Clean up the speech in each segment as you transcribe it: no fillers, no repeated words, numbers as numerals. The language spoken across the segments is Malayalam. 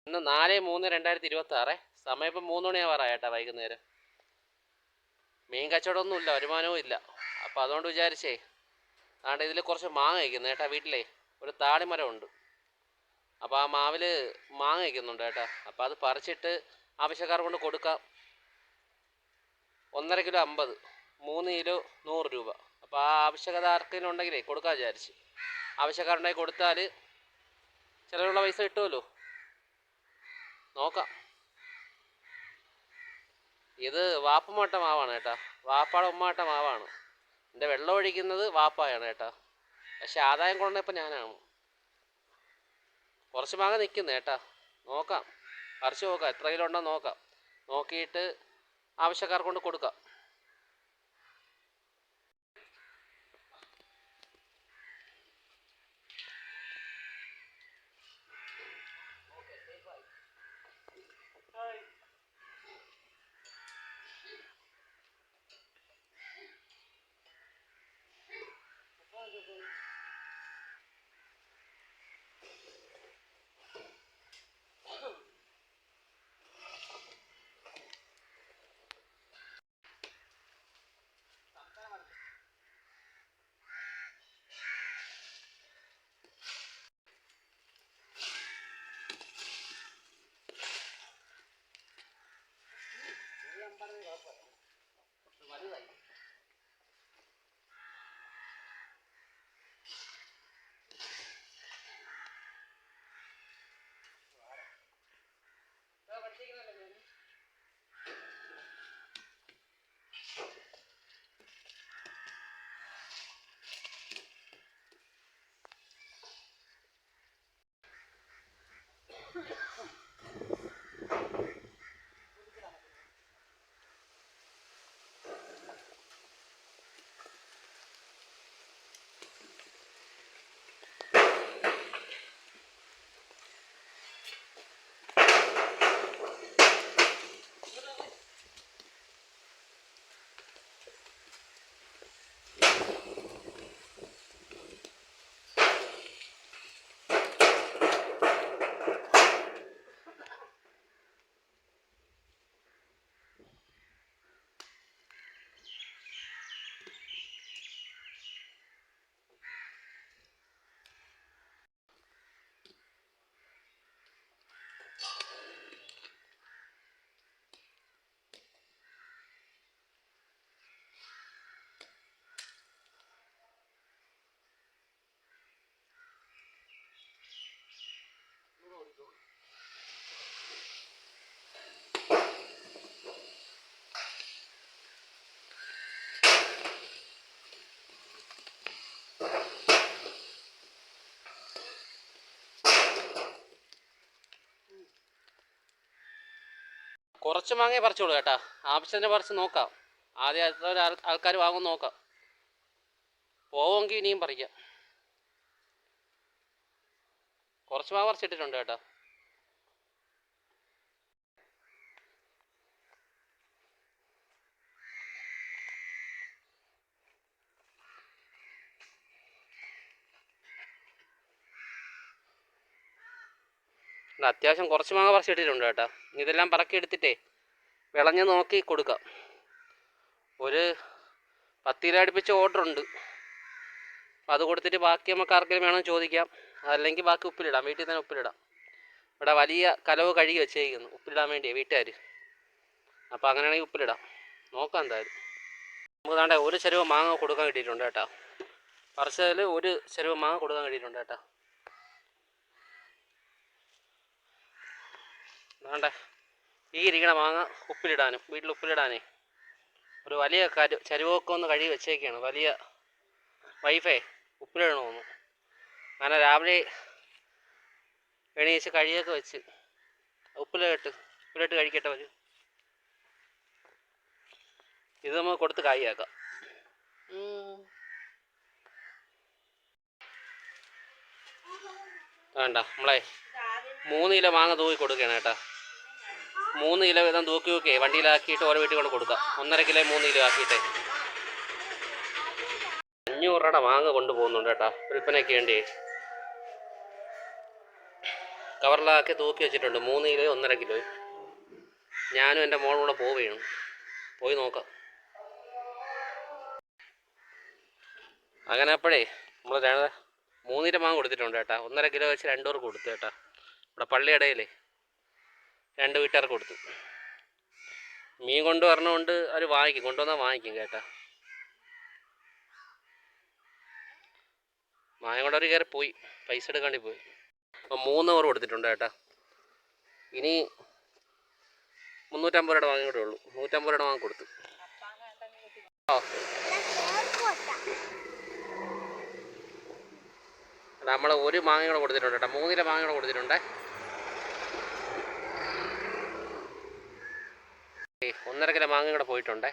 ഇന്ന് 4/3/2026. സമയം ഇപ്പം 3 മണിയാവാറായി ഏട്ടാ വൈകുന്നേരം. മീൻ കച്ചവടമൊന്നുമില്ല, വരുമാനവും ഇല്ല. അപ്പോൾ അതുകൊണ്ട് വിചാരിച്ചേ, അതുകൊണ്ട് ഇതിൽ കുറച്ച് മാങ്ങ വയ്ക്കുന്നു ഏട്ടാ. വീട്ടിലേ ഒരു താളിമരമുണ്ട്. അപ്പോൾ ആ മാവിൽ മാങ്ങ വയ്ക്കുന്നുണ്ട് ഏട്ടാ. അപ്പോൾ അത് പറിച്ചിട്ട് ആവശ്യക്കാർ കൊണ്ട് കൊടുക്കാം. 1.5 കിലോ 50, 3 കിലോ 100 രൂപ. അപ്പോൾ ആ ആവശ്യകത ആർക്കെങ്കിലും ഉണ്ടെങ്കിലേ കൊടുക്കാൻ വിചാരിച്ച്. ആവശ്യക്കാരുണ്ടെങ്കിൽ കൊടുത്താൽ ചിലവുള്ള പൈസ കിട്ടുമല്ലോ. നോക്കാം. ഇത് വാപ്പുമാട്ട മാവാണ് ഏട്ടാ. വാപ്പാടെ ഉമ്മാട്ട മാവാണ്. എൻ്റെ വെള്ളം ഒഴിക്കുന്നത് വാപ്പായാണ് ഏട്ടാ. പക്ഷെ ആദായം കൊണ്ടുവന്ന ഇപ്പം ഞാനാണ്. കുറച്ച് മാങ്ങ നിൽക്കുന്നു ഏട്ടാ. നോക്കാം, പറിച്ച് നോക്കാം, എത്ര കിലോ ഉണ്ടോ നോക്കാം. നോക്കിയിട്ട് ആവശ്യക്കാർ കൊണ്ട് കൊടുക്കാം. കുറച്ച് മാങ്ങയെ പറിച്ചോളൂ കേട്ടാ. ആവശ്യത്തിന് പറിച്ച് നോക്കാം. ആദ്യം അടുത്ത ആൾക്കാർ വാങ്ങും നോക്കാം. പോവുമെങ്കിൽ ഇനിയും പറിക്കാം. കുറച്ച് മാങ്ങ പറിച്ചിട്ടിട്ടുണ്ട് കേട്ടാ. അത്യാവശ്യം കുറച്ച് മാങ്ങ പറിച്ചിട്ടിട്ടുണ്ട് കേട്ടാ. ഇതെല്ലാം പറക്കി എടുത്തിട്ടേ വിളഞ്ഞ് നോക്കി കൊടുക്കാം. ഒരു 10 കിലോ അടുപ്പിച്ച് ഓർഡറുണ്ട്. അപ്പം അത് കൊടുത്തിട്ട് ബാക്കി നമുക്ക് ആർക്കെങ്കിലും വേണമെന്ന് ചോദിക്കാം. അതല്ലെങ്കിൽ ബാക്കി ഉപ്പിലിടാം, വീട്ടിൽ തന്നെ ഉപ്പിലിടാം. ഇവിടെ വലിയ കലവ് കഴുകി വെച്ചേക്കുന്നു ഉപ്പിലിടാൻ വേണ്ടിയേ വീട്ടുകാർ. അപ്പോൾ അങ്ങനെയാണെങ്കിൽ ഉപ്പിലിടാം. നോക്കാം എന്തായാലും. നമുക്ക് വേണ്ട ഒരു ചെരുവ് മാങ്ങ കൊടുക്കാൻ കിട്ടിയിട്ടുണ്ട് കേട്ടോ. പറിച്ചതിൽ ഒരു ചെരുവ് മാങ്ങ കൊടുക്കാൻ കിട്ടിയിട്ടുണ്ട് കേട്ടോ. വേണ്ട ഈ ഇരിക്കണ മാങ്ങ ഉപ്പിലിടാനും വീട്ടിൽ ഉപ്പിലിടാനേ ഒരു വലിയ ചരുവൊക്കെ ഒന്ന് കഴുകി വെച്ചേക്കാണ്. വലിയ വൈഫേ ഉപ്പിലിടണമെന്ന്. അങ്ങനെ രാവിലെ എണീച്ച് കഴിയൊക്കെ വെച്ച് ഉപ്പിലിട്ട് കഴിക്കട്ടെ വരും. ഇത് നമുക്ക് കൊടുത്ത് കായിയാക്കാം. വേണ്ട നമ്മളെ 3 കിലോ മാങ്ങ തൂക്കി കൊടുക്കണം കേട്ടോ. 3 കിലോ വീതം തൂക്കി നോക്കിയേ വണ്ടിയിലാക്കിയിട്ട് ഓരോ വീട്ടിൽ കൊണ്ട് കൊടുക്കാം. 1.5 കിലോ 3 കിലോ ആക്കിയിട്ടേ 500 രൂപയുടെ മാങ്ങ കൊണ്ടുപോകുന്നുണ്ട് കേട്ടോ വിൽപ്പനയ്ക്ക് വേണ്ടി. കവറിലാക്കി തൂക്കി വെച്ചിട്ടുണ്ട്. 3 കിലോ 1.5 കിലോ. ഞാനും എൻ്റെ മോളും കൂടെ പോവുകയാണ്. പോയി നോക്കാം. അങ്ങനെ അപ്പോഴേ നമ്മൾ 3 കിലോ മാങ്ങ കൊടുത്തിട്ടുണ്ട് കേട്ടാ. 1.5 കിലോ വെച്ച് 2 പേർക്ക് കൊടുത്തു കേട്ടാ. ഇവിടെ പള്ളിയിടയിലേ 2 വീട്ടുകാർക്ക് കൊടുത്തു. മീൻ കൊണ്ടുവരണോണ്ട് അവർ കൊണ്ടുവന്നാൽ വാങ്ങിക്കും കേട്ടാ. മാങ്ങ കൊണ്ടവർ കയറി പോയി, പൈസ എടുക്കാണ്ടി പോയി. അപ്പം 3 ഓവർ കൊടുത്തിട്ടുണ്ട് കേട്ടാ. ഇനി 350 രൂപയുടെ മാങ്ങ കൂടെ ഉള്ളൂ. 150 രൂപയുടെ മാങ്ങ കൊടുത്തു. നമ്മൾ ഒരു മാങ്ങ കൂടെ കൊടുത്തിട്ടുണ്ട് കേട്ടോ. 3 കിലോ മാങ്ങ കൂടെ കൊടുത്തിട്ടുണ്ട്. 1.5 കിലോ മാങ്ങ കൂടെ പോയിട്ടുണ്ട്.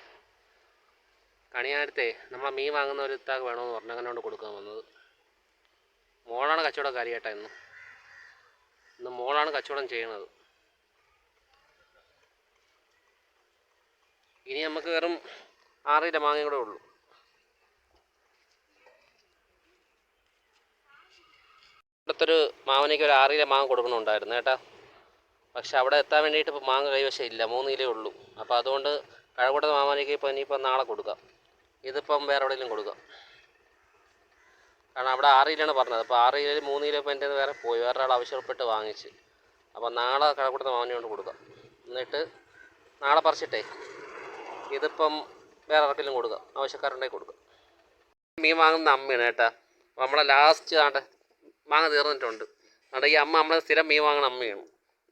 കണിയാനത്തെ നമ്മൾ മീൻ വാങ്ങുന്ന ഒരു ഇത്താക്ക് വേണമെന്ന് പറഞ്ഞു, അങ്ങനെ കൊണ്ട് കൊടുക്കാൻ വന്നത്. മോളാണ് കച്ചവടക്കാരി കേട്ടോ. ഇന്ന് മോളാണ് കച്ചവടം ചെയ്യണത്. ഇനി നമുക്ക് വെറും 6 കിലോ മാങ്ങ കൂടെ ഉള്ളൂ. ഇവിടുത്തൊരു മാമനയ്ക്ക് ഒരു 6 കിലോ മാങ്ങ കൊടുക്കണമുണ്ടായിരുന്നു കേട്ടോ. പക്ഷെ അവിടെ എത്താൻ വേണ്ടിയിട്ട് ഇപ്പോൾ മാങ്ങ കൈവശം ഇല്ല, 3 കിലോ ഉള്ളൂ. അപ്പോൾ അതുകൊണ്ട് കഴക്കൂട്ടത്തെ മാമനയ്ക്ക് ഇനിയിപ്പോൾ നാളെ കൊടുക്കാം. ഇതിപ്പം വേറെ എവിടെയെങ്കിലും കൊടുക്കാം. കാരണം അവിടെ 6 കിലോയാണ് പറഞ്ഞത്. അപ്പോൾ 6 കിലോയിൽ 3 കിലോ ഇപ്പോൾ എൻ്റെ വേറെ പോയി, വേറൊരാൾ ആവശ്യപ്പെട്ട് വാങ്ങിച്ച്. അപ്പോൾ നാളെ കഴക്കൂട്ടത്തെ മാമനെ കൊണ്ട് കൊടുക്കാം. എന്നിട്ട് നാളെ പറിച്ചിട്ടേ ഇതിപ്പം വേറെ ആർക്കെങ്കിലും കൊടുക്കാം, ആവശ്യക്കാരുണ്ടെങ്കിൽ കൊടുക്കാം. മീൻ വാങ്ങുന്ന അമ്മയാണ് കേട്ടാ. അപ്പോൾ നമ്മളെ ലാസ്റ്റ് മാങ്ങ തീർന്നിട്ടുണ്ട്. അതുകൊണ്ട് ഈ അമ്മ നമ്മളെ സ്ഥിരം മീൻ വാങ്ങുന്ന അമ്മയാണ്.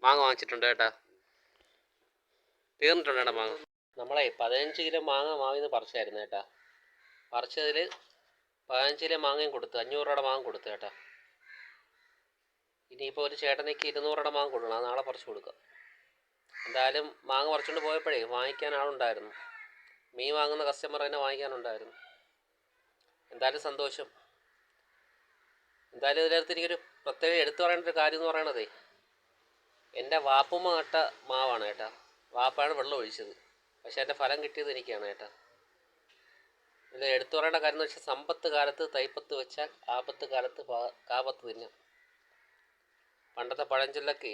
മാങ്ങ വാങ്ങിച്ചിട്ടുണ്ട് കേട്ടാ. തീർന്നിട്ടുണ്ട് കേട്ടോ മാങ്ങ. നമ്മളെ 15 കിലോ മാങ്ങ മാവിൽ നിന്ന് പറിച്ചായിരുന്നു കേട്ടാ. പറിച്ചതിൽ 15 കിലോ മാങ്ങയും കൊടുത്തു. 500 രൂപയുടെ മാങ്ങ കൊടുത്തു കേട്ടാ. ഇനിയിപ്പോൾ ഒരു ചേട്ടനേക്ക് 200 രൂപയുടെ മാങ്ങ കൊടുക്കണം. അത് നാളെ പറിച്ച് കൊടുക്കാം. എന്തായാലും മാങ്ങ പറിച്ചുകൊണ്ട് പോയപ്പോഴേ വാങ്ങിക്കാൻ ആളുണ്ടായിരുന്നു. മീൻ വാങ്ങുന്ന കസ്റ്റമർ തന്നെ വാങ്ങിക്കാനുണ്ടായിരുന്നു. എന്തായാലും സന്തോഷം. എന്തായാലും ഇതിനകത്ത് എനിക്കൊരു പ്രത്യേകം എടുത്തു പറയേണ്ട ഒരു കാര്യം എന്ന് പറയണതേ, എൻ്റെ വാപ്പുമ്മ നട്ട മാവാണ് കേട്ടാ. വാപ്പാണ് വെള്ളം ഒഴിച്ചത്. പക്ഷെ എൻ്റെ ഫലം കിട്ടിയത് എനിക്കാണ് കേട്ടാ. ഇതിൽ എടുത്തു പറയേണ്ട കാര്യം എന്ന് വെച്ചാൽ, സമ്പത്ത് കാലത്ത് തൈപ്പത്ത് വെച്ചാൽ ആപത്ത് കാലത്ത് കാപത്ത് തിന്നാം. പണ്ടത്തെ പഴഞ്ചൊല്ലൊക്കെ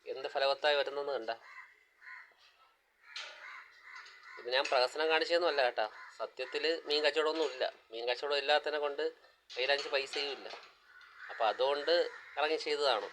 എന്ത് ഫലവത്തായി വരുന്നെന്ന് കണ്ട. ഇത് ഞാൻ പ്രഹസനം കാണിച്ചതൊന്നുമല്ല കേട്ടാ. സത്യത്തിൽ മീൻ കച്ചവടമൊന്നും ഇല്ല. മീൻ കച്ചവടം ഇല്ലാത്തതിനെ കൊണ്ട് കയ്യിൽ 5 പൈസയും ഇല്ല. അപ്പോൾ അതുകൊണ്ട് ഇറങ്ങി ചെയ്തതാണ്.